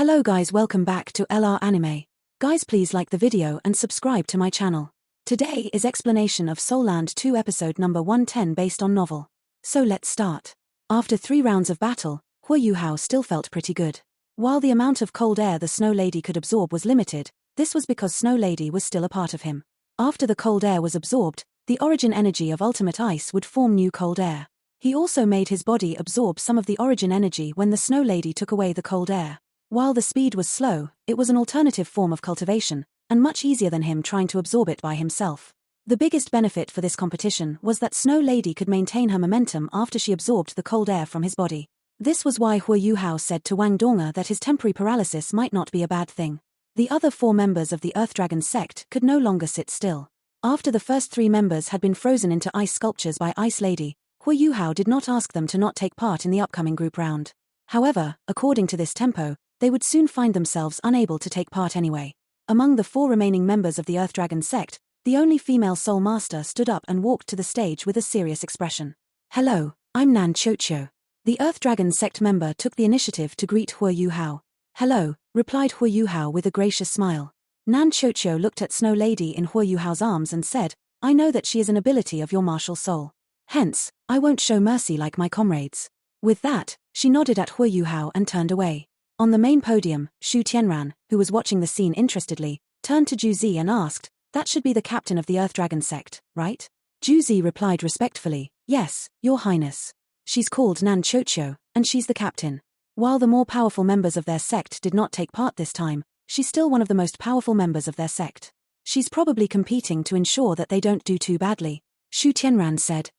Hello guys, welcome back to LR Anime. Guys, please like the video and subscribe to my channel. Today is explanation of Soul Land 2 episode number 110 based on novel. So let's start. After 3 rounds of battle, Hua Yuhao still felt pretty good. While the amount of cold air the Snow Lady could absorb was limited, this was because Snow Lady was still a part of him. After the cold air was absorbed, the origin energy of ultimate ice would form new cold air. He also made his body absorb some of the origin energy when the Snow Lady took away the cold air. While the speed was slow, it was an alternative form of cultivation, and much easier than him trying to absorb it by himself. The biggest benefit for this competition was that Snow Lady could maintain her momentum after she absorbed the cold air from his body. This was why Hua Yuhao said to Wang Donga that his temporary paralysis might not be a bad thing. The other 4 members of the Earth Dragon sect could no longer sit still. After the first 3 members had been frozen into ice sculptures by Ice Lady, Hua Yuhao did not ask them to not take part in the upcoming group round. However, according to this tempo, they would soon find themselves unable to take part anyway. Among the 4 remaining members of the Earth Dragon sect, the only female Soul Master stood up and walked to the stage with a serious expression. "Hello, I'm Nan Chocho." The Earth Dragon sect member took the initiative to greet Hua Yuhao. "Hello," replied Hua Yuhao with a gracious smile. Nan Chocho looked at Snow Lady in Hua Yuhao's arms and said, "I know that she is an ability of your martial soul. Hence, I won't show mercy like my comrades." With that, she nodded at Hua Yuhao and turned away. On the main podium, Shu Tianran, who was watching the scene interestedly, turned to Juzi and asked, "That should be the captain of the Earth Dragon sect, right?" Juzi replied respectfully, "Yes, your highness. She's called Nan Chocho, and she's the captain." While the more powerful members of their sect did not take part this time, she's still one of the most powerful members of their sect. She's probably competing to ensure that they don't do too badly. Shu Tianran said,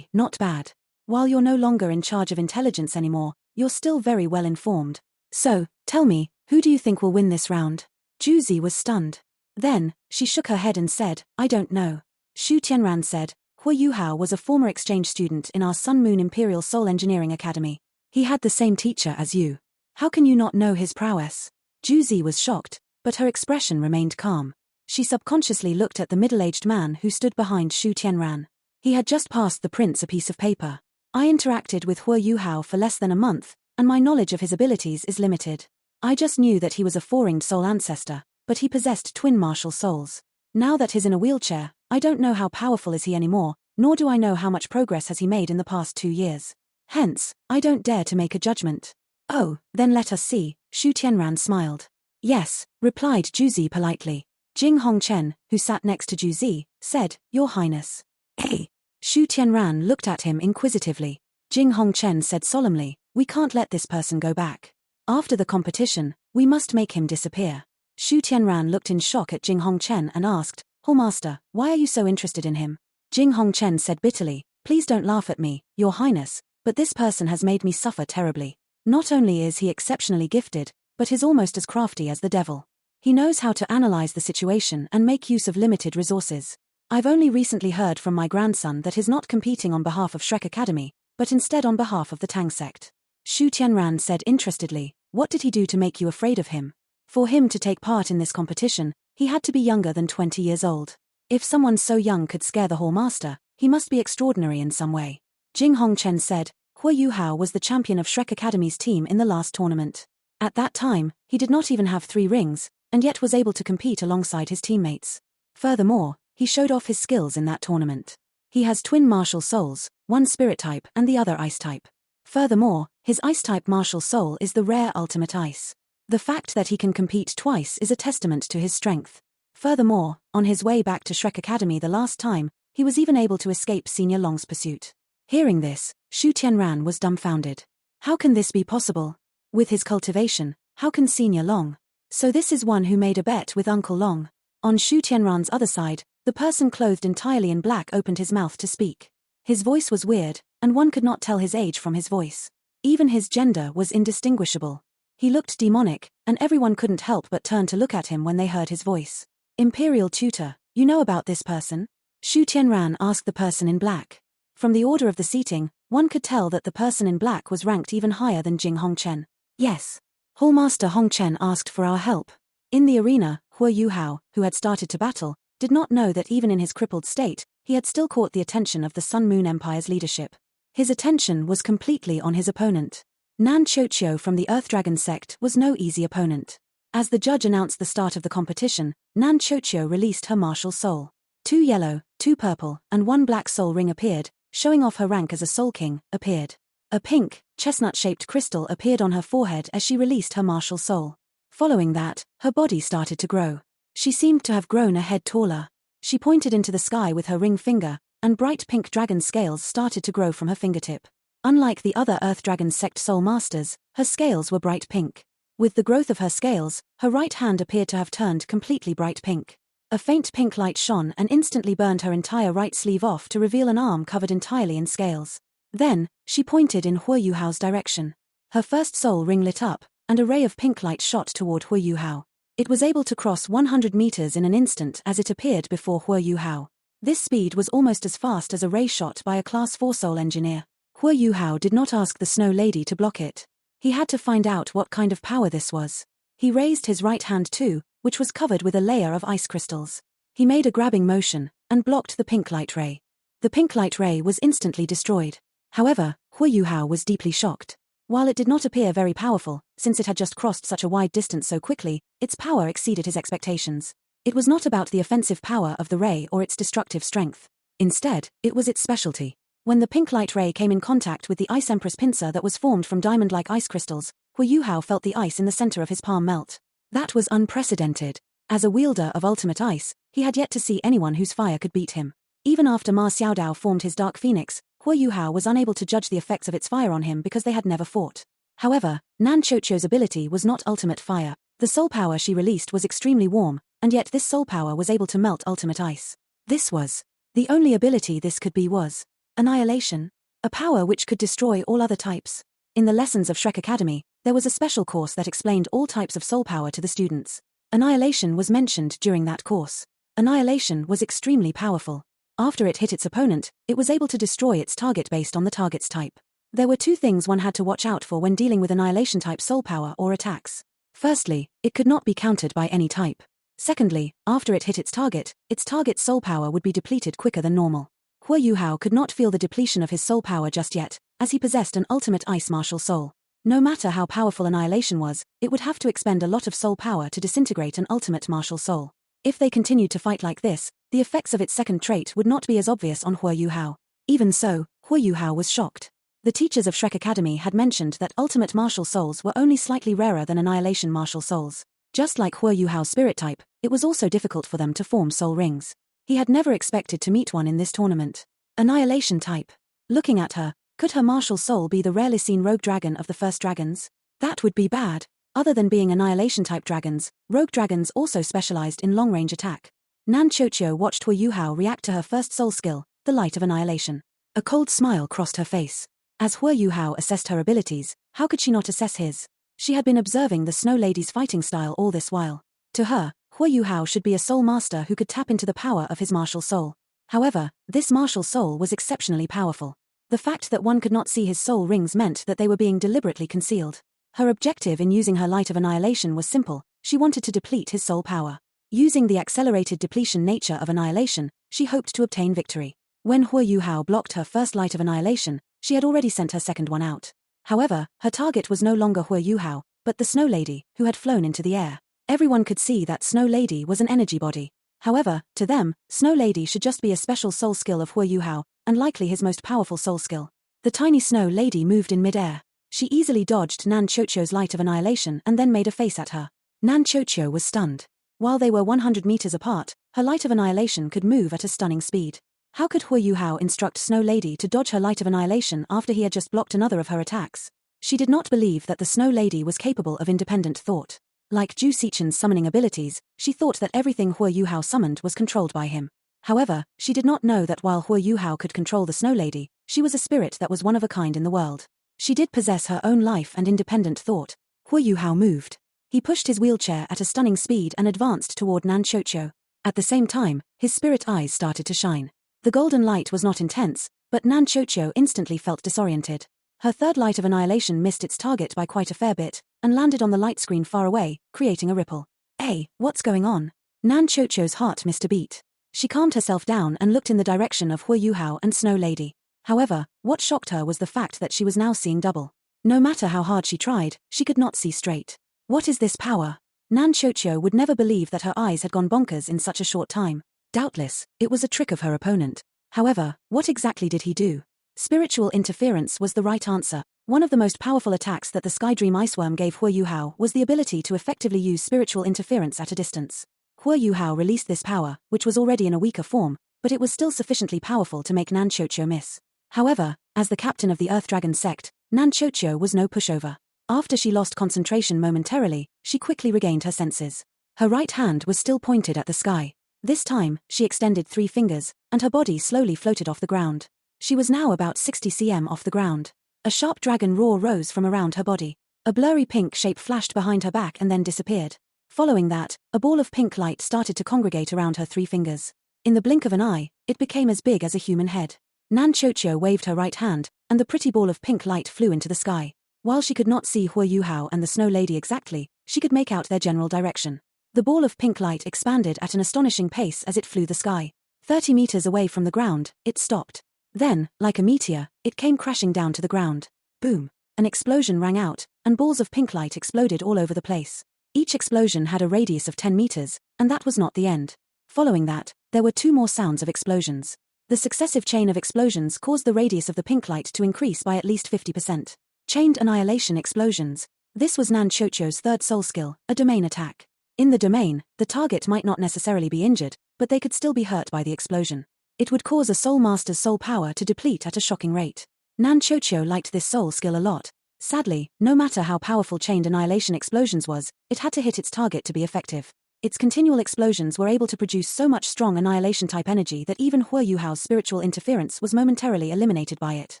"Not bad. While you're no longer in charge of intelligence anymore, you're still very well informed. So, tell me, who do you think will win this round?" Juzi was stunned. Then, she shook her head and said, "I don't know." Shu Tianran said, "Hua Yuhao was a former exchange student in our Sun Moon Imperial Soul Engineering Academy. He had the same teacher as you. How can you not know his prowess?" Juzi was shocked, but her expression remained calm. She subconsciously looked at the middle-aged man who stood behind Shu Tianran. He had just passed the prince a piece of paper. "I interacted with Hua Yuhao for less than a month, and my knowledge of his abilities is limited. I just knew that he was a 4-ringed soul ancestor, but he possessed twin martial souls. Now that he's in a wheelchair, I don't know how powerful is he anymore, nor do I know how much progress has he made in the past 2 years. Hence, I don't dare to make a judgment." "Oh, then let us see," Shu Tianran smiled. "Yes," replied Juzi politely. Jing Hongchen, who sat next to Juzi, said, "Your Highness." "Hey." Shu Tianran looked at him inquisitively. Jing Hongchen said solemnly, "We can't let this person go back. After the competition, we must make him disappear." Shu Tianran looked in shock at Jing Hongchen and asked, "Oh Master, why are you so interested in him?" Jing Hongchen said bitterly, "Please don't laugh at me, Your Highness, but this person has made me suffer terribly. Not only is he exceptionally gifted, but he's almost as crafty as the devil. He knows how to analyze the situation and make use of limited resources. I've only recently heard from my grandson that he's not competing on behalf of Shrek Academy, but instead on behalf of the Tang sect." Shu Tianran said interestedly, "What did he do to make you afraid of him?" For him to take part in this competition, he had to be younger than 20 years old. If someone so young could scare the Hall Master, he must be extraordinary in some way. Jing Hongchen said, "Hua Yuhao was the champion of Shrek Academy's team in the last tournament. At that time, he did not even have 3 rings, and yet was able to compete alongside his teammates. Furthermore, he showed off his skills in that tournament. He has twin martial souls, one spirit type and the other ice type. Furthermore, his ice-type martial soul is the rare ultimate ice. The fact that he can compete twice is a testament to his strength. Furthermore, on his way back to Shrek Academy the last time, he was even able to escape Senior Long's pursuit." Hearing this, Shu Tianran was dumbfounded. How can this be possible? With his cultivation, how can Senior Long? So this is one who made a bet with Uncle Long. On Shu Tianran's other side, the person clothed entirely in black opened his mouth to speak. His voice was weird, and one could not tell his age from his voice. Even his gender was indistinguishable. He looked demonic, and everyone couldn't help but turn to look at him when they heard his voice. "Imperial Tutor, you know about this person?" Shu Tianran asked the person in black. From the order of the seating, one could tell that the person in black was ranked even higher than Jing Hongchen. "Yes. Hallmaster Hongchen asked for our help." In the arena, Hua Yuhao, who had started to battle, did not know that even in his crippled state, he had still caught the attention of the Sun Moon Empire's leadership. His attention was completely on his opponent. Nan Chocho from the Earth Dragon sect was no easy opponent. As the judge announced the start of the competition, Nan Chocho released her martial soul. 2 yellow, 2 purple, and 1 black soul ring appeared, showing off her rank as a soul king, appeared. A pink, chestnut-shaped crystal appeared on her forehead as she released her martial soul. Following that, her body started to grow. She seemed to have grown a head taller. She pointed into the sky with her ring finger, and bright pink dragon scales started to grow from her fingertip. Unlike the other Earth Dragon sect soul masters, her scales were bright pink. With the growth of her scales, her right hand appeared to have turned completely bright pink. A faint pink light shone and instantly burned her entire right sleeve off to reveal an arm covered entirely in scales. Then, she pointed in Hua Yuhao's direction. Her first soul ring lit up, and a ray of pink light shot toward Hua Yuhao. It was able to cross 100 meters in an instant as it appeared before Hua Yuhao. This speed was almost as fast as a ray shot by a Class 4 soul engineer. Hua Yuhao did not ask the Snow Lady to block it. He had to find out what kind of power this was. He raised his right hand too, which was covered with a layer of ice crystals. He made a grabbing motion, and blocked the pink light ray. The pink light ray was instantly destroyed. However, Hua Yuhao was deeply shocked. While it did not appear very powerful, since it had just crossed such a wide distance so quickly, its power exceeded his expectations. It was not about the offensive power of the ray or its destructive strength. Instead, it was its specialty. When the pink light ray came in contact with the Ice Empress pincer that was formed from diamond-like ice crystals, Hua Yuhao felt the ice in the center of his palm melt. That was unprecedented. As a wielder of ultimate ice, he had yet to see anyone whose fire could beat him. Even after Ma Xiaodao formed his Dark Phoenix, Hua Yuhao was unable to judge the effects of its fire on him because they had never fought. However, Nan Chocho's ability was not ultimate fire. The soul power she released was extremely warm, and yet this soul power was able to melt ultimate ice. This was the only ability this could be was annihilation, a power which could destroy all other types. In the lessons of Shrek Academy, there was a special course that explained all types of soul power to the students. Annihilation was mentioned during that course. Annihilation was extremely powerful. After it hit its opponent, it was able to destroy its target based on the target's type. There were 2 things one had to watch out for when dealing with annihilation-type soul power or attacks. Firstly, it could not be countered by any type. Secondly, after it hit its target's soul power would be depleted quicker than normal. Hua Yuhao could not feel the depletion of his soul power just yet, as he possessed an ultimate ice martial soul. No matter how powerful annihilation was, it would have to expend a lot of soul power to disintegrate an ultimate martial soul. If they continued to fight like this, the effects of its second trait would not be as obvious on Hua Yuhao. Even so, Hua Yuhao was shocked. The teachers of Shrek Academy had mentioned that ultimate martial souls were only slightly rarer than annihilation martial souls. Just like Hua Yuhao's spirit type, it was also difficult for them to form soul rings. He had never expected to meet one in this tournament. Annihilation type. Looking at her, could her martial soul be the rarely seen rogue dragon of the first dragons? That would be bad. Other than being annihilation-type dragons, rogue dragons also specialized in long-range attack. Nan Chocho watched Hua Yuhao react to her first soul skill, the Light of Annihilation. A cold smile crossed her face. As Hua Yuhao assessed her abilities, how could she not assess his? She had been observing the Snow Lady's fighting style all this while. To her, Hua Yuhao should be a soul master who could tap into the power of his martial soul. However, this martial soul was exceptionally powerful. The fact that one could not see his soul rings meant that they were being deliberately concealed. Her objective in using her Light of Annihilation was simple: she wanted to deplete his soul power. Using the accelerated depletion nature of annihilation, she hoped to obtain victory. When Hua Yuhao blocked her first Light of Annihilation, she had already sent her second one out. However, her target was no longer Hua Yuhao, but the Snow Lady, who had flown into the air. Everyone could see that Snow Lady was an energy body. However, to them, Snow Lady should just be a special soul skill of Hua Yuhao, and likely his most powerful soul skill. The tiny Snow Lady moved in mid-air. She easily dodged Nan Chocho's Light of Annihilation and then made a face at her. Nan Chocho was stunned. While they were 100 meters apart, her Light of Annihilation could move at a stunning speed. How could Hua Yuhao instruct Snow Lady to dodge her Light of Annihilation after he had just blocked another of her attacks? She did not believe that the Snow Lady was capable of independent thought. Like Ju Sichen's summoning abilities, she thought that everything Hua Yuhao summoned was controlled by him. However, she did not know that while Hua Yuhao could control the Snow Lady, she was a spirit that was one of a kind in the world. She did possess her own life and independent thought. Hua Yuhao moved. He pushed his wheelchair at a stunning speed and advanced toward Nan Chocho. At the same time, his spirit eyes started to shine. The golden light was not intense, but Nan Chocho instantly felt disoriented. Her third Light of Annihilation missed its target by quite a fair bit, and landed on the light screen far away, creating a ripple. Hey, what's going on? Nan Chocho's heart missed a beat. She calmed herself down and looked in the direction of Hua Yuhao and Snow Lady. However, what shocked her was the fact that she was now seeing double. No matter how hard she tried, she could not see straight. What is this power? Nan Chocho would never believe that her eyes had gone bonkers in such a short time. Doubtless, it was a trick of her opponent. However, what exactly did he do? Spiritual interference was the right answer. One of the most powerful attacks that the Sky Dream Iceworm gave Hua Yuhao was the ability to effectively use spiritual interference at a distance. Hua Yuhao released this power, which was already in a weaker form, but it was still sufficiently powerful to make Nan Chocho miss. However, as the captain of the Earth Dragon sect, Nan Chocho was no pushover. After she lost concentration momentarily, she quickly regained her senses. Her right hand was still pointed at the sky. This time, she extended 3 fingers, and her body slowly floated off the ground. She was now about 60 cm off the ground. A sharp dragon roar rose from around her body. A blurry pink shape flashed behind her back and then disappeared. Following that, a ball of pink light started to congregate around her 3 fingers. In the blink of an eye, it became as big as a human head. Nan Chocho waved her right hand, and the pretty ball of pink light flew into the sky. While she could not see Hua Yuhao and the Snow Lady exactly, she could make out their general direction. The ball of pink light expanded at an astonishing pace as it flew the sky. 30 meters away from the ground, it stopped. Then, like a meteor, it came crashing down to the ground. Boom! An explosion rang out, and balls of pink light exploded all over the place. Each explosion had a radius of 10 meters, and that was not the end. Following that, there were 2 more sounds of explosions. The successive chain of explosions caused the radius of the pink light to increase by at least 50%. Chained annihilation explosions. This was Nan Chocho's third soul skill, a domain attack. In the domain, the target might not necessarily be injured, but they could still be hurt by the explosion. It would cause a soul master's soul power to deplete at a shocking rate. Nan Chocho liked this soul skill a lot. Sadly, no matter how powerful chained annihilation explosions was, it had to hit its target to be effective. Its continual explosions were able to produce so much strong annihilation-type energy that even Hua Yuhao's spiritual interference was momentarily eliminated by it.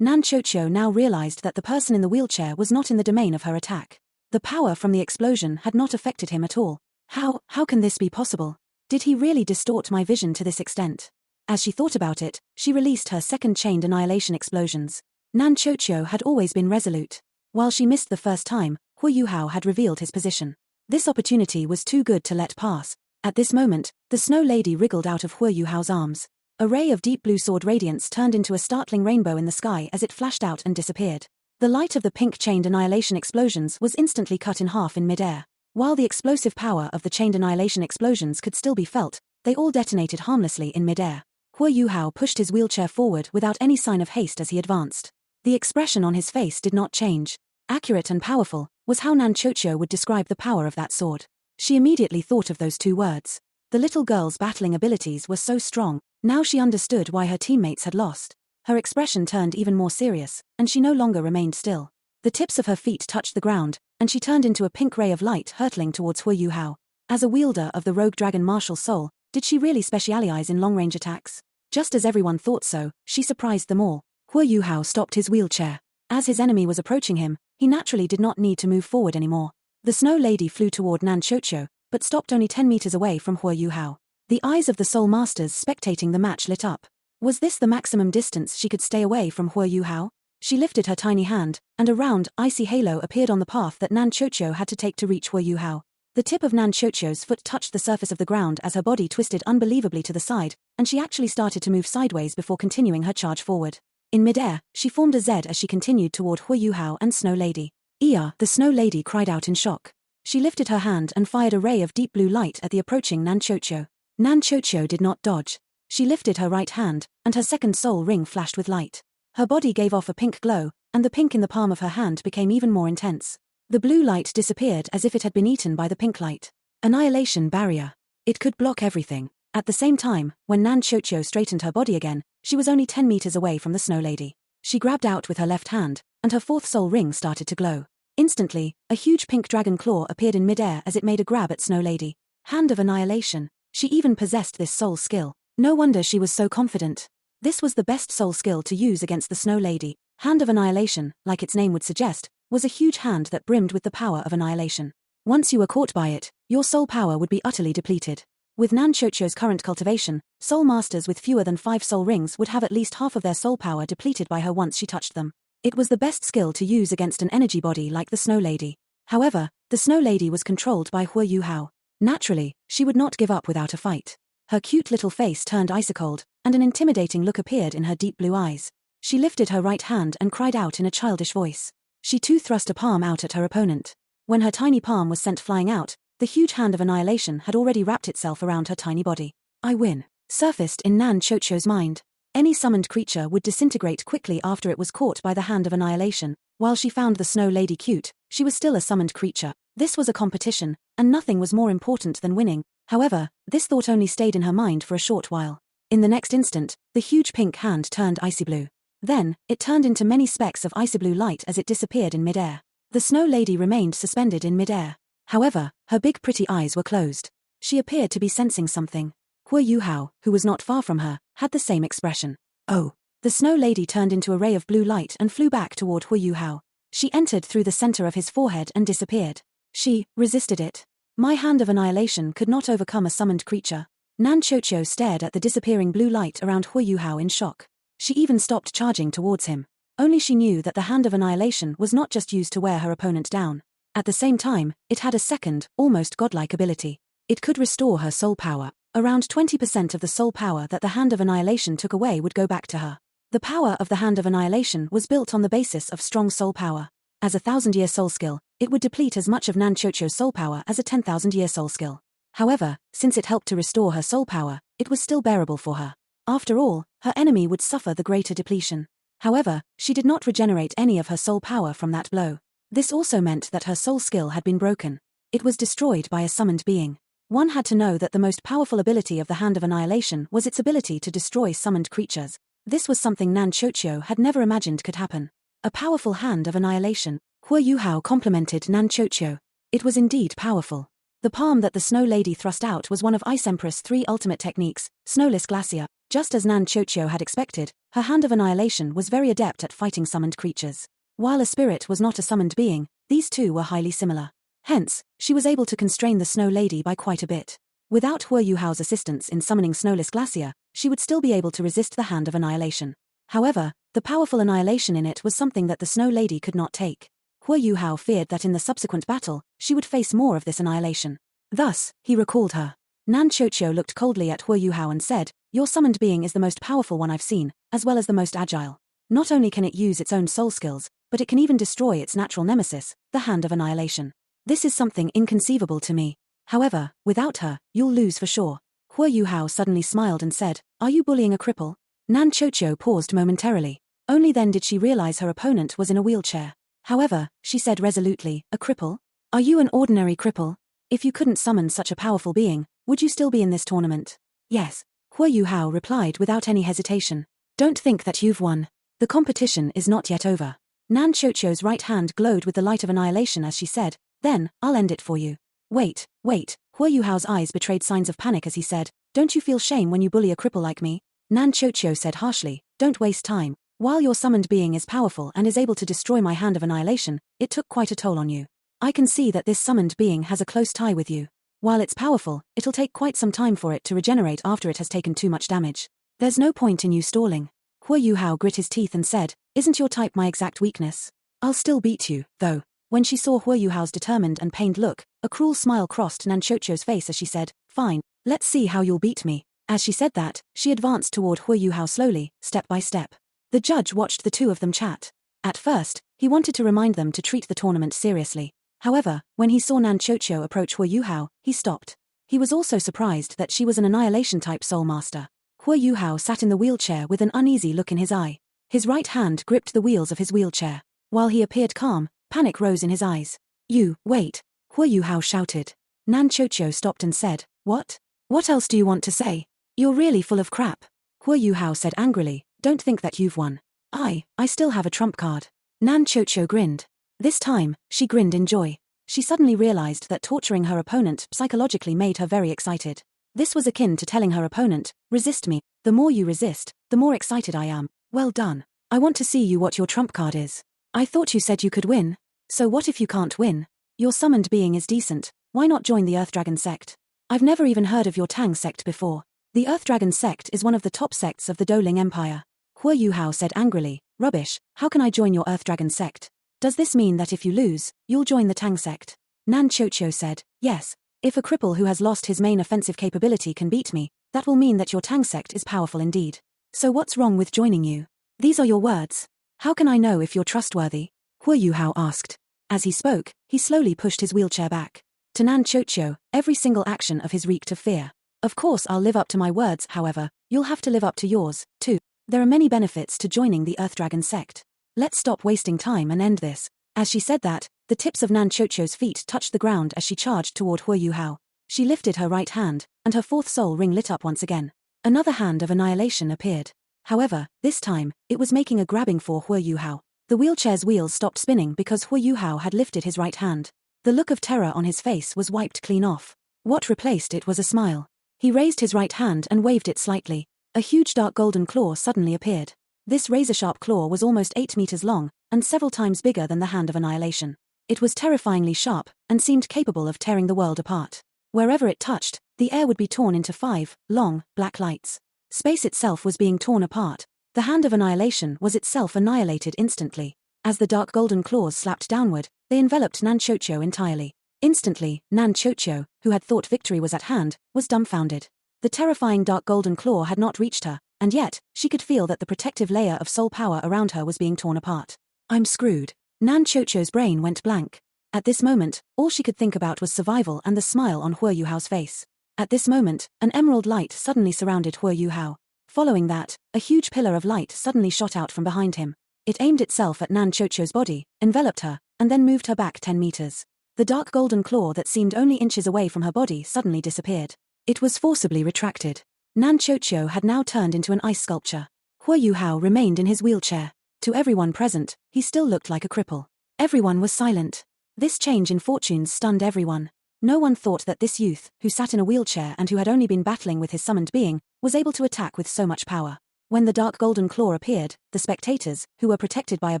Nan Chocho now realized that the person in the wheelchair was not in the domain of her attack. The power from the explosion had not affected him at all. How can this be possible? Did he really distort my vision to this extent? As she thought about it, she released her second chained annihilation explosions. Nan Chocho had always been resolute. While she missed the first time, Hua Yuhao had revealed his position. This opportunity was too good to let pass. At this moment, the Snow Lady wriggled out of Hua Yuhao's arms. A ray of deep blue sword radiance turned into a startling rainbow in the sky as it flashed out and disappeared. The light of the pink chained annihilation explosions was instantly cut in half in midair. While the explosive power of the chained annihilation explosions could still be felt, they all detonated harmlessly in midair. Hua Yuhao pushed his wheelchair forward without any sign of haste as he advanced. The expression on his face did not change. Accurate and powerful was how Nan Chocho would describe the power of that sword. She immediately thought of those 2 words. The little girl's battling abilities were so strong, now she understood why her teammates had lost. Her expression turned even more serious, and she no longer remained still. The tips of her feet touched the ground, and she turned into a pink ray of light hurtling towards Hua Yuhao. As a wielder of the rogue dragon martial soul, did she really specialize in long-range attacks? Just as everyone thought so, she surprised them all. Hua Yuhao stopped his wheelchair. As his enemy was approaching him, he naturally did not need to move forward anymore. The Snow Lady flew toward Nan Chocho, but stopped only 10 meters away from Hua Yuhao. The eyes of the Soul Masters spectating the match lit up. Was this the maximum distance she could stay away from Hua Yuhao? She lifted her tiny hand, and a round, icy halo appeared on the path that Nan Chocho had to take to reach Hua Yuhao. The tip of Nan Chocho's foot touched the surface of the ground as her body twisted unbelievably to the side, and she actually started to move sideways before continuing her charge forward. In midair, she formed a Z as she continued toward Hua Yuhao and Snow Lady. "Iya!" the Snow Lady cried out in shock. She lifted her hand and fired a ray of deep blue light at the approaching Nan Chocho. Nan Chocho did not dodge. She lifted her right hand, and her second soul ring flashed with light. Her body gave off a pink glow, and the pink in the palm of her hand became even more intense. The blue light disappeared as if it had been eaten by the pink light. Annihilation barrier. It could block everything. At the same time, when Nan Chocho straightened her body again, she was only 10 meters away from the Snow Lady. She grabbed out with her left hand, and her fourth soul ring started to glow. Instantly, a huge pink dragon claw appeared in midair as it made a grab at Snow Lady. Hand of Annihilation. She even possessed this soul skill. No wonder she was so confident. This was the best soul skill to use against the Snow Lady. Hand of Annihilation, like its name would suggest, was a huge hand that brimmed with the power of annihilation. Once you were caught by it, your soul power would be utterly depleted. With Nan Chocho's current cultivation, soul masters with fewer than 5 soul rings would have at least half of their soul power depleted by her once she touched them. It was the best skill to use against an energy body like the Snow Lady. However, the Snow Lady was controlled by Hua Yuhao. Naturally, she would not give up without a fight. Her cute little face turned ice-cold, and an intimidating look appeared in her deep blue eyes. She lifted her right hand and cried out in a childish voice. She too thrust a palm out at her opponent. When her tiny palm was sent flying out, the huge hand of annihilation had already wrapped itself around her tiny body. I win. Surfaced in Nan Chocho's mind. Any summoned creature would disintegrate quickly after it was caught by the hand of annihilation. While she found the Snow Lady cute, she was still a summoned creature. This was a competition, and nothing was more important than winning. However, this thought only stayed in her mind for a short while. In the next instant, the huge pink hand turned icy blue. Then, it turned into many specks of icy blue light as it disappeared in midair. The Snow Lady remained suspended in midair. However, her big pretty eyes were closed. She appeared to be sensing something. Hua Yuhao, who was not far from her, had the same expression. Oh. The Snow Lady turned into a ray of blue light and flew back toward Hua Yuhao. She entered through the center of his forehead and disappeared. She resisted it. My hand of annihilation could not overcome a summoned creature. Nan Chocho stared at the disappearing blue light around Hua Yuhao in shock. She even stopped charging towards him. Only she knew that the hand of annihilation was not just used to wear her opponent down. At the same time, it had a second, almost godlike ability. It could restore her soul power. Around 20% of the soul power that the hand of annihilation took away would go back to her. The power of the hand of annihilation was built on the basis of strong soul power. As a 1,000-year soul skill, it would deplete as much of Nan Chocho's soul power as a 10,000-year soul skill. However, since it helped to restore her soul power, it was still bearable for her. After all, her enemy would suffer the greater depletion. However, she did not regenerate any of her soul power from that blow. This also meant that her soul skill had been broken. It was destroyed by a summoned being. One had to know that the most powerful ability of the Hand of Annihilation was its ability to destroy summoned creatures. This was something Nan Chocho had never imagined could happen. A powerful Hand of Annihilation. Hua Yuhao complimented Nan Chocho. It was indeed powerful. The palm that the Snow Lady thrust out was one of Ice Empress' 3 ultimate techniques, Snowless Glacier. Just as Nan Chocho had expected, her Hand of Annihilation was very adept at fighting summoned creatures. While a spirit was not a summoned being, these two were highly similar. Hence, she was able to constrain the Snow Lady by quite a bit. Without Hua Yuhao's assistance in summoning Snowless Glacier, she would still be able to resist the Hand of Annihilation. However, the powerful annihilation in it was something that the Snow Lady could not take. Hua Yuhao feared that in the subsequent battle, she would face more of this annihilation. Thus, he recalled her. Nan Chocho looked coldly at Hua Yuhao and said, "Your summoned being is the most powerful one I've seen, as well as the most agile. Not only can it use its own soul skills, but it can even destroy its natural nemesis, the Hand of Annihilation. This is something inconceivable to me. However, without her, you'll lose for sure." Hua Yuhao suddenly smiled and said, "Are you bullying a cripple?" Nan Chocho paused momentarily. Only then did she realize her opponent was in a wheelchair. However, she said resolutely, "A cripple? Are you an ordinary cripple? If you couldn't summon such a powerful being, would you still be in this tournament?" "Yes," Hua Yuhao replied without any hesitation. "Don't think that you've won. The competition is not yet over." Nan Chocho's right hand glowed with the light of annihilation as she said, "Then, I'll end it for you." Wait. Hua Yuhao's eyes betrayed signs of panic as he said, "Don't you feel shame when you bully a cripple like me?" Nan Chocho said harshly, "Don't waste time. While your summoned being is powerful and is able to destroy my Hand of Annihilation, it took quite a toll on you. I can see that this summoned being has a close tie with you. While it's powerful, it'll take quite some time for it to regenerate after it has taken too much damage. There's no point in you stalling." Hua Yuhao grit his teeth and said, "Isn't your type my exact weakness? I'll still beat you, though." When she saw Hua Yuhao's determined and pained look, a cruel smile crossed Nan Chocho's face as she said, "Fine, let's see how you'll beat me." As she said that, she advanced toward Hua Yuhao slowly, step by step. The judge watched the two of them chat. At first, he wanted to remind them to treat the tournament seriously. However, when he saw Nan Chocho approach Hua Yuhao, he stopped. He was also surprised that she was an annihilation-type soul master. Hua Yuhao sat in the wheelchair with an uneasy look in his eye. His right hand gripped the wheels of his wheelchair. While he appeared calm, panic rose in his eyes. "You, wait," Hua Yuhao shouted. Nan Chocho stopped and said, "What? What else do you want to say? You're really full of crap." Hua Yuhao said angrily, "Don't think that you've won. I still have a trump card." Nan Chocho grinned. This time, she grinned in joy. She suddenly realized that torturing her opponent psychologically made her very excited. This was akin to telling her opponent, "Resist me. The more you resist, the more excited I am. Well done. I want to see you what your trump card is. I thought you said you could win. So what if you can't win? Your summoned being is decent. Why not join the Earth Dragon sect? I've never even heard of your Tang sect before. The Earth Dragon sect is one of the top sects of the Doling Empire." Hua Yuhao said angrily, "Rubbish, how can I join your Earth Dragon sect? Does this mean that if you lose, you'll join the Tang sect?" Nan Chocho said, "Yes. If a cripple who has lost his main offensive capability can beat me, that will mean that your Tang sect is powerful indeed. So what's wrong with joining you? These are your words. How can I know if you're trustworthy?" Hua Yuhao asked. As he spoke, he slowly pushed his wheelchair back. To Nan Chocho, every single action of his reeked of fear. Of course I'll live up to my words, however, you'll have to live up to yours, too. There are many benefits to joining the Earth Dragon sect. Let's stop wasting time and end this. As she said that, the tips of Nan Chocho's feet touched the ground as she charged toward Hua Yuhao. She lifted her right hand, and her fourth soul ring lit up once again. Another hand of annihilation appeared. However, this time, it was making a grabbing for Hua Yuhao. The wheelchair's wheels stopped spinning because Hua Yuhao had lifted his right hand. The look of terror on his face was wiped clean off. What replaced it was a smile. He raised his right hand and waved it slightly. A huge dark golden claw suddenly appeared. This razor-sharp claw was almost 8 meters long, and several times bigger than the hand of annihilation. It was terrifyingly sharp, and seemed capable of tearing the world apart. Wherever it touched, the air would be torn into 5 long, black lights. Space itself was being torn apart. The hand of annihilation was itself annihilated instantly. As the dark golden claws slapped downward, they enveloped Nan Chocho entirely. Instantly, Nan Chocho, who had thought victory was at hand, was dumbfounded. The terrifying dark golden claw had not reached her, and yet, she could feel that the protective layer of soul power around her was being torn apart. I'm screwed. Nan Chocho's brain went blank. At this moment, all she could think about was survival and the smile on Hua Yuhao's face. At this moment, an emerald light suddenly surrounded Hua Yuhao. Following that, a huge pillar of light suddenly shot out from behind him. It aimed itself at Nan Chocho's body, enveloped her, and then moved her back 10 meters. The dark golden claw that seemed only inches away from her body suddenly disappeared. It was forcibly retracted. Nan Chocho had now turned into an ice sculpture. Hua Yuhao remained in his wheelchair. To everyone present, he still looked like a cripple. Everyone was silent. This change in fortunes stunned everyone. No one thought that this youth, who sat in a wheelchair and who had only been battling with his summoned being, was able to attack with so much power. When the dark golden claw appeared, the spectators, who were protected by a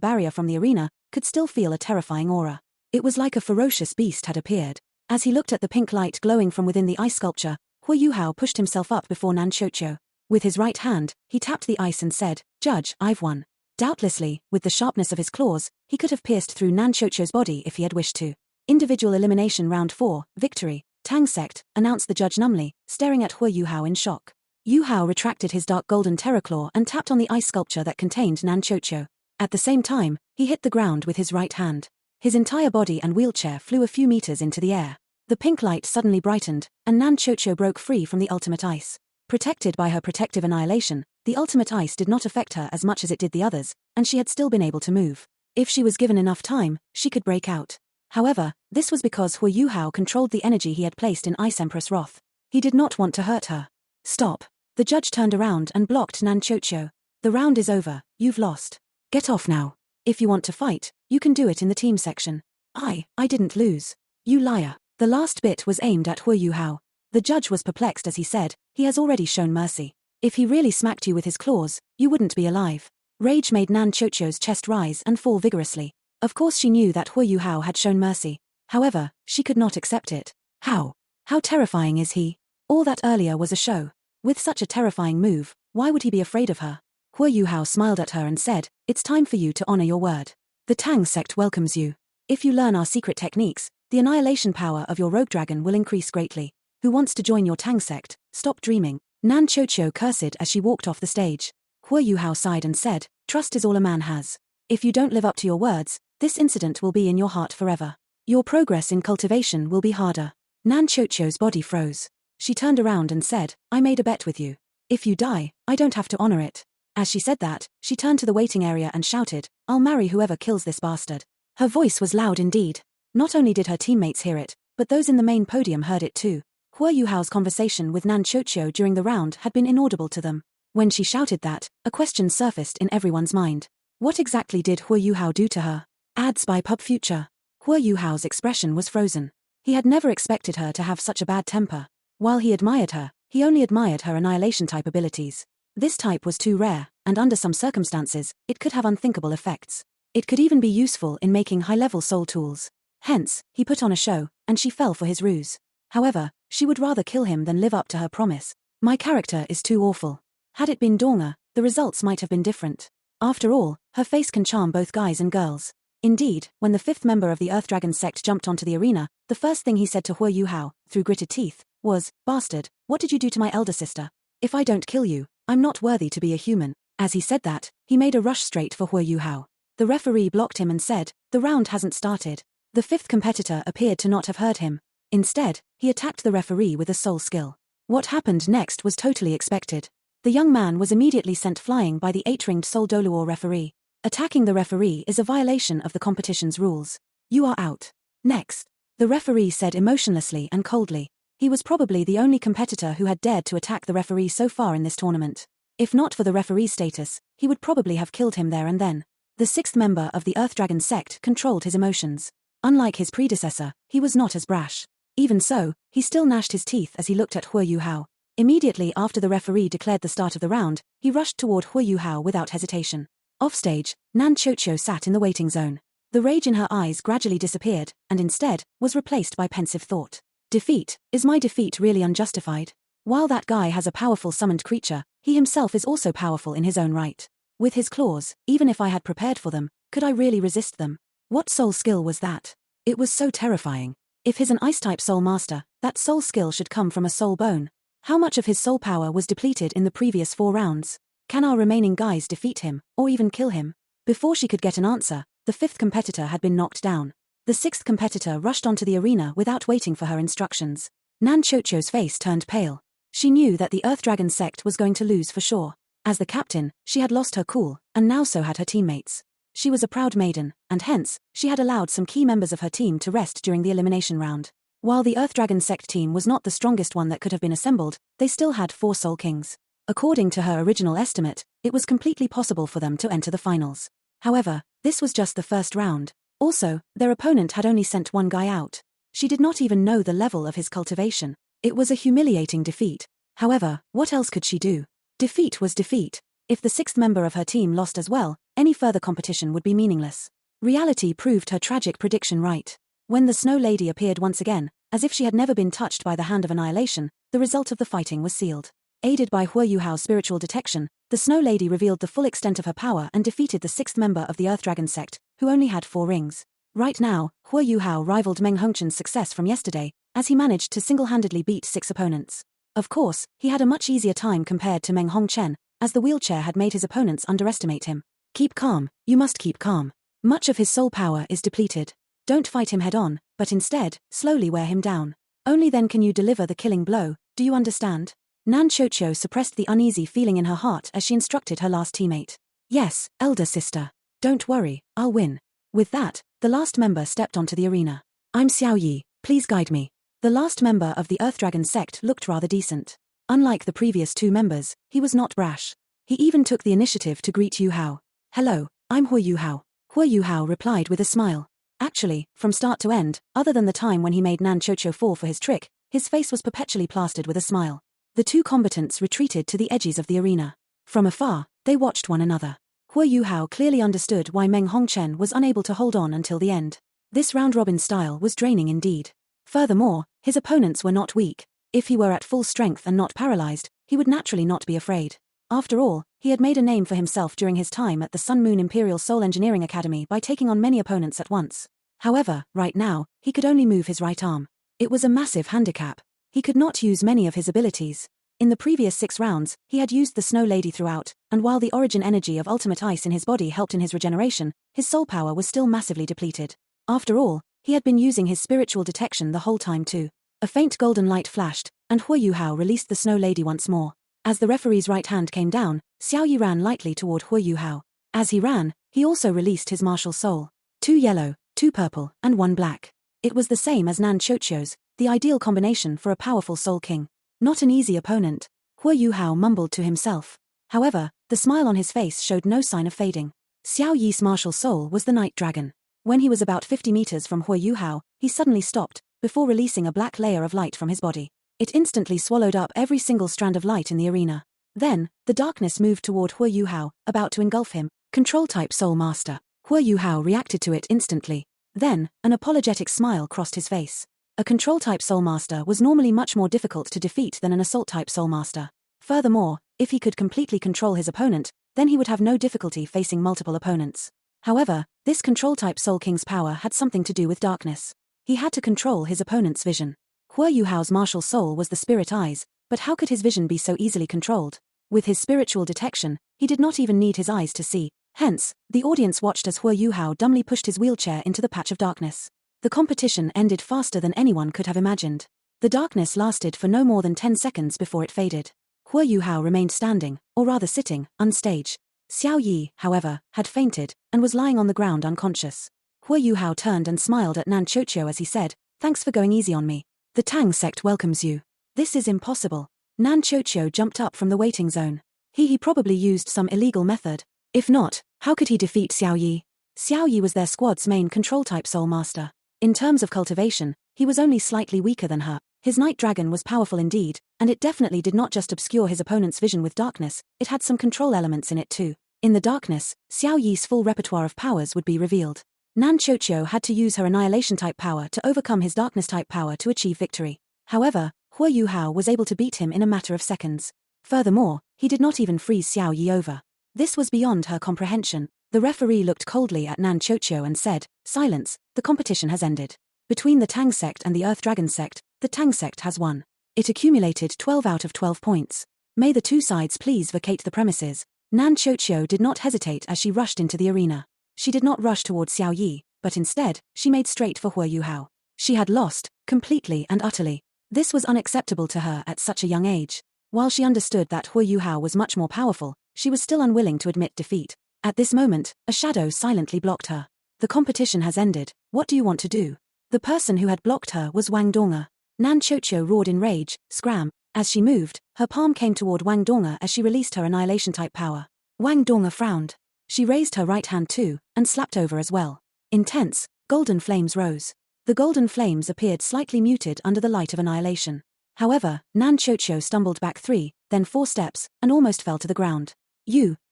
barrier from the arena, could still feel a terrifying aura. It was like a ferocious beast had appeared. As he looked at the pink light glowing from within the ice sculpture, Hua Yuhao pushed himself up before Nan Chocho. With his right hand, he tapped the ice and said, "Judge, I've won." Doubtlessly, with the sharpness of his claws, he could have pierced through Nan Chocho's body if he had wished to. Individual elimination round 4, victory, Tang sect, announced the judge numbly, staring at Hua Yuhao in shock. Yuhao retracted his dark golden terror claw and tapped on the ice sculpture that contained Nan Chocho. At the same time, he hit the ground with his right hand. His entire body and wheelchair flew a few meters into the air. The pink light suddenly brightened, and Nan Chocho broke free from the ultimate ice. Protected by her protective annihilation, the ultimate ice did not affect her as much as it did the others, and she had still been able to move. If she was given enough time, she could break out. However, this was because Hua Yuhao controlled the energy he had placed in Ice Empress Wrath. He did not want to hurt her. Stop. The judge turned around and blocked Nan Chocho. The round is over, you've lost. Get off now. If you want to fight, you can do it in the team section. I didn't lose. You liar. The last bit was aimed at Hua Yuhao. The judge was perplexed as he said, he has already shown mercy. If he really smacked you with his claws, you wouldn't be alive. Rage made Nan Chocho's chest rise and fall vigorously. Of course she knew that Hua Yuhao had shown mercy. However, she could not accept it. How? How terrifying is he? All that earlier was a show. With such a terrifying move, why would he be afraid of her? Hua Yuhao smiled at her and said, "It's time for you to honor your word. The Tang sect welcomes you. If you learn our secret techniques, the annihilation power of your rogue dragon will increase greatly. Who wants to join your Tang sect? Stop dreaming." Nan Chocho cursed as she walked off the stage. Hua Yuhao sighed and said, "Trust is all a man has. If you don't live up to your words, this incident will be in your heart forever. Your progress in cultivation will be harder." Nan Chocho's body froze. She turned around and said, "I made a bet with you. If you die, I don't have to honor it." As she said that, she turned to the waiting area and shouted, "I'll marry whoever kills this bastard." Her voice was loud indeed. Not only did her teammates hear it, but those in the main podium heard it too. Hua Yuhao's conversation with Nan Chocho during the round had been inaudible to them. When she shouted that, a question surfaced in everyone's mind. What exactly did Hua Yuhao do to her? Ads by Pub Future. Hua Yuhao's expression was frozen. He had never expected her to have such a bad temper. While he admired her, he only admired her annihilation-type abilities. This type was too rare, and under some circumstances, it could have unthinkable effects. It could even be useful in making high-level soul tools. Hence, he put on a show, and she fell for his ruse. However, she would rather kill him than live up to her promise. My character is too awful. Had it been Donga, the results might have been different. After all, her face can charm both guys and girls. Indeed, when the 5th member of the Earth Dragon sect jumped onto the arena, the first thing he said to Hua Yuhao, through gritted teeth, was, "Bastard, what did you do to my elder sister? If I don't kill you, I'm not worthy to be a human." As he said that, he made a rush straight for Hua Yuhao. The referee blocked him and said, "The round hasn't started." The fifth competitor appeared to not have heard him. Instead, he attacked the referee with a soul skill. What happened next was totally expected. The young man was immediately sent flying by the 8-ringed Soul Doluor referee. Attacking the referee is a violation of the competition's rules. You are out. Next. The referee said emotionlessly and coldly. He was probably the only competitor who had dared to attack the referee so far in this tournament. If not for the referee's status, he would probably have killed him there and then. The sixth member of the Earth Dragon sect controlled his emotions. Unlike his predecessor, he was not as brash. Even so, he still gnashed his teeth as he looked at Huo Yuhao. Immediately after the referee declared the start of the round, he rushed toward Huo Yuhao without hesitation. Offstage, Nan Chocho sat in the waiting zone. The rage in her eyes gradually disappeared, and instead, was replaced by pensive thought. Defeat, is my defeat really unjustified? While that guy has a powerful summoned creature, he himself is also powerful in his own right. With his claws, even if I had prepared for them, could I really resist them? What soul skill was that? It was so terrifying. If he's an ice-type soul master, that soul skill should come from a soul bone. How much of his soul power was depleted in the previous 4 rounds? Can our remaining guys defeat him, or even kill him? Before she could get an answer, the 5th competitor had been knocked down. The 6th competitor rushed onto the arena without waiting for her instructions. Nan Chocho's face turned pale. She knew that the Earth Dragon sect was going to lose for sure. As the captain, she had lost her cool, and now so had her teammates. She was a proud maiden, and hence, she had allowed some key members of her team to rest during the elimination round. While the Earth Dragon sect team was not the strongest one that could have been assembled, they still had 4 Soul Kings. According to her original estimate, it was completely possible for them to enter the finals. However, this was just the first round. Also, their opponent had only sent 1 guy out. She did not even know the level of his cultivation. It was a humiliating defeat. However, what else could she do? Defeat was defeat. If the 6th member of her team lost as well, any further competition would be meaningless. Reality proved her tragic prediction right. When the Snow Lady appeared once again, as if she had never been touched by the hand of annihilation, the result of the fighting was sealed. Aided by Huo Yuhao's spiritual detection, the Snow Lady revealed the full extent of her power and defeated the 6th member of the Earth Dragon sect, who only had 4 rings. Right now, Huo Yuhao rivaled Meng Hongchen's success from yesterday, as he managed to single-handedly beat 6 opponents. Of course, he had a much easier time compared to Meng Hongchen, as the wheelchair had made his opponents underestimate him. Keep calm, you must keep calm. Much of his soul power is depleted. Don't fight him head-on, but instead, slowly wear him down. Only then can you deliver the killing blow, do you understand? Nan Chocho suppressed the uneasy feeling in her heart as she instructed her last teammate. Yes, elder sister. Don't worry, I'll win. With that, the last member stepped onto the arena. I'm Xiao Yi, please guide me. The last member of the Earth Dragon sect looked rather decent. Unlike the previous 2 members, he was not brash. He even took the initiative to greet Yuhao. Hello, I'm Huo Yuhao. Huo Yuhao replied with a smile. Actually, from start to end, other than the time when he made Nan Chocho fall for his trick, his face was perpetually plastered with a smile. The 2 combatants retreated to the edges of the arena. From afar, they watched one another. Huo Yuhao clearly understood why Meng Hongchen was unable to hold on until the end. This round-robin style was draining indeed. Furthermore, his opponents were not weak. If he were at full strength and not paralyzed, he would naturally not be afraid. After all, he had made a name for himself during his time at the Sun Moon Imperial Soul Engineering Academy by taking on many opponents at once. However, right now, he could only move his right arm. It was a massive handicap. He could not use many of his abilities. In the previous 6 rounds, he had used the Snow Lady throughout, and while the origin energy of ultimate ice in his body helped in his regeneration, his soul power was still massively depleted. After all, he had been using his spiritual detection the whole time too. A faint golden light flashed, and Huo Yuhao released the Snow Lady once more. As the referee's right hand came down, Xiao Yi ran lightly toward Huo Yuhao. As he ran, he also released his martial soul. 2 yellow, 2 purple, and 1 black. It was the same as Nan Chocho's, the ideal combination for a powerful soul king. Not an easy opponent, Huo Yuhao mumbled to himself. However, the smile on his face showed no sign of fading. Xiao Yi's martial soul was the Night Dragon. When he was about 50 meters from Huo Yuhao, he suddenly stopped, before releasing a black layer of light from his body. It instantly swallowed up every single strand of light in the arena. Then, the darkness moved toward Huo Yuhao, about to engulf him. Control-type Soul Master. Huo Yuhao reacted to it instantly. Then, an apologetic smile crossed his face. A Control-type Soul Master was normally much more difficult to defeat than an Assault-type Soul Master. Furthermore, if he could completely control his opponent, then he would have no difficulty facing multiple opponents. However, this Control-type Soul King's power had something to do with darkness. He had to control his opponent's vision. Huo Yuhao's martial soul was the spirit eyes, but how could his vision be so easily controlled? With his spiritual detection, he did not even need his eyes to see, Hence, the audience watched as Hua Yuhao dumbly pushed his wheelchair into the patch of darkness. The competition ended faster than anyone could have imagined. The darkness lasted for no more than 10 seconds before it faded. Hua Yuhao remained standing, or rather sitting, unstage. Xiao Yi, however, had fainted, and was lying on the ground unconscious. Hua Yuhao turned and smiled at Nan Chocho as he said, "Thanks for going easy on me. The Tang sect welcomes you." "This is impossible." Nan Chocho jumped up from the waiting zone. He probably used some illegal method. If not, how could he defeat Xiao Yi? Xiao Yi was their squad's main control-type soul master. In terms of cultivation, he was only slightly weaker than her. His night dragon was powerful indeed, and it definitely did not just obscure his opponent's vision with darkness, it had some control elements in it too. In the darkness, Xiao Yi's full repertoire of powers would be revealed. Nan Chocho had to use her annihilation-type power to overcome his darkness-type power to achieve victory. However, Hua Yuhao was able to beat him in a matter of seconds. Furthermore, he did not even freeze Xiao Yi over. This was beyond her comprehension. The referee looked coldly at Nan Chocho and said, "Silence, the competition has ended. Between the Tang sect and the Earth Dragon sect, the Tang sect has won. It accumulated 12 out of 12 points. May the two sides please vacate the premises." Nan Chocho did not hesitate as she rushed into the arena. She did not rush towards Xiao Yi, but instead, she made straight for Hua Yuhao. She had lost, completely and utterly. This was unacceptable to her at such a young age. While she understood that Hua Yuhao was much more powerful, she was still unwilling to admit defeat. At this moment, a shadow silently blocked her. "The competition has ended. What do you want to do?" The person who had blocked her was Wang Donga. Nan Chocho roared in rage, "Scram!" As she moved, her palm came toward Wang Donga as she released her annihilation-type power. Wang Donga frowned. She raised her right hand too, and slapped over as well. Intense, golden flames rose. The golden flames appeared slightly muted under the light of annihilation. However, Nan Chocho stumbled back 3, then 4 steps, and almost fell to the ground.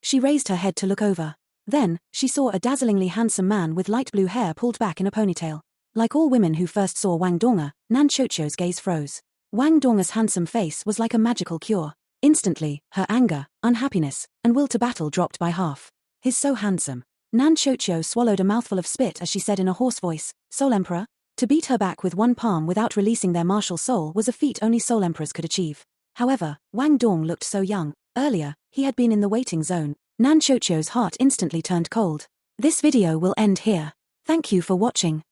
She raised her head to look over. Then, she saw a dazzlingly handsome man with light blue hair pulled back in a ponytail. Like all women who first saw Wang Donga, Nan Chocho's gaze froze. Wang Donga's handsome face was like a magical cure. Instantly, her anger, unhappiness, and will to battle dropped by half. "He's so handsome." Nan Chocho swallowed a mouthful of spit as she said in a hoarse voice, "Soul Emperor?" To beat her back with one palm without releasing their martial soul was a feat only Soul Emperors could achieve. However, Wang Dong looked so young. Earlier, he had been in the waiting zone. Nan Chocho's heart instantly turned cold. This video will end here. Thank you for watching.